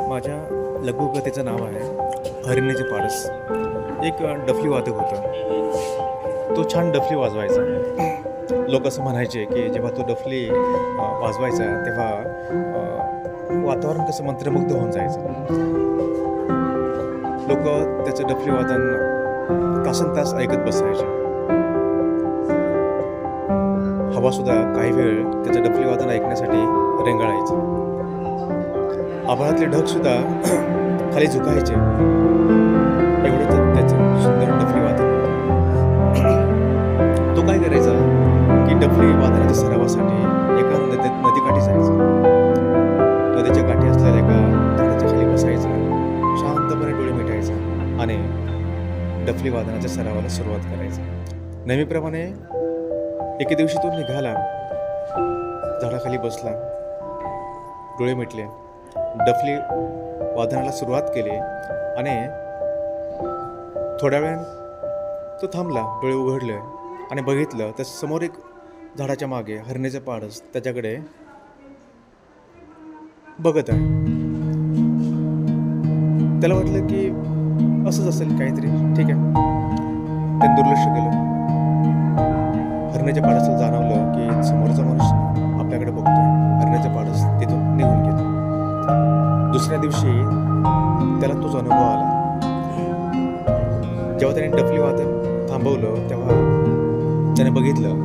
माझ्या लघुकथेचं नाव आहे हरिणीचे पारस. एक डफली वादक होता. तो छान डफली वाजवायचा. लोक असं म्हणायचे की जेव्हा तो डफली वाजवायचा तेव्हा वातावरण कसं मंत्रमुग्ध होऊन जायचं. लोक त्याचं डफली वादन तासनतास ऐकत बसायचे. हवासुद्धा काही वेळ त्याचं डफली वादन ऐकण्यासाठी रेंगाळायचं. आभाळातले ढगसुद्धा खाली झुकायचे. एवढं तर त्याचं सुंदर डफली वादन. तो काय करायचा की डफली वादनाच्या सरावासाठी एका नदीकाठी जायचा. नदीच्या काठी असलेल्या एका झाडाच्या खाली बसायचा. शांतपणे डोळे मिटायचा आणि डफली वादनाच्या सरावाला सुरुवात करायचा. नेहमीप्रमाणे एके दिवशी तो निघाला, झाडाखाली बसला, डोळे मिटले, डफली वादनाला सुरुवात केली आणि थोड्या वेळाने तो थांबला. डोळे उघडले आणि बघितलं तर समोर एक झाडाच्या मागे हरणीचे पाडस त्याच्याकडे बघत आहे. त्याला वाटलं की असंच असेल काहीतरी, ठीक आहे. त्याने दुर्लक्ष केलं. हरणीच्या पाडसाला जाणवलं की समोरचा माणूस आपल्याकडे बघतोय. हरणीचे पाडस तिथून निघून गेलं. दुसऱ्या दिवशी त्याला तोच अनुभव आला. जेव्हा त्याने डफली वादन थांबवलं तेव्हा त्याने बघितलं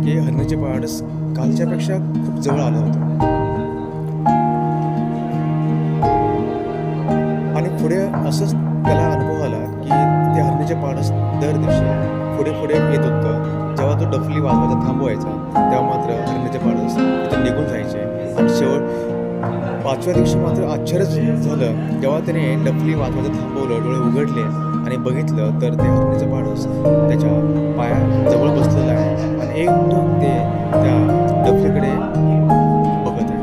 की हरणीचे पाडस कालच्यापेक्षा खूप जवळ आलं होतं. आणि पुढे असंच त्याला अनुभव आला की ते हरणीचे पाडस दर दिवशी पुढे पुढे येत होतं. जेव्हा तो डफली वाजवायचा थांबवायचा तेव्हा मात्र हरणीचे पाडस तिथून निघून जायचे. आणि शेवट 5व्या दिवशी मात्र आश्चर्य झालं जेव्हा त्याने डफली वाजवायचं थांबवलं, डोळे उघडले आणि बघितलं तर ते हरणीचं पाडस त्याच्या पायाजवळ बसलेलं आहे आणि एकटक ते त्या डफलीकडे बघत आहे.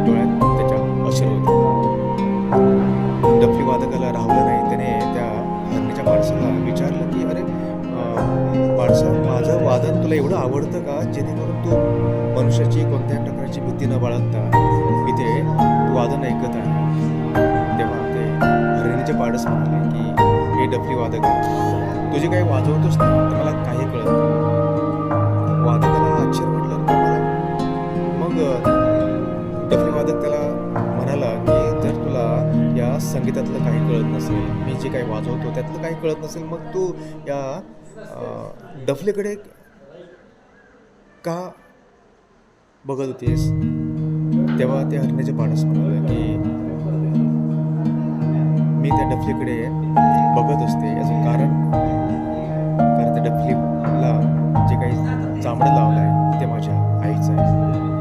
डोळ्यात त्याच्या अश्रू होते. डफली वादकाला राहवलं नाही. त्याने त्या हरणीच्या पाडसाला विचारलं की अरे पाडसा, माझं वादन तुला एवढं आवडतं का जेणेकरून तू मनुष्याची कोणत्याही प्रकारची भीती न बाळगता इथे वादन ऐकत आहे? तेव्हा ते हरिणीचे पाडस म्हणाले की हे डफली वादक, तुझे काही वाजवतोस ना तर मला काही कळत नाही. वादकाला आश्चर्य म्हटलं का मला. मग डफली वादक त्याला म्हणाला की जर तुला या संगीतातलं काही कळत नसेल, मी जे काही वाजवतो त्यातलं काही कळत नसेल, मग तू या डफलीकडे का बघत होतीस? तेव्हा ते हरणीचे पाडस म्हणाले की मी त्या डफलीकडे बघत असते याचं कारण त्या डफलीला जे काही चामडं लावलं आहे ते माझ्या आईचं आहे.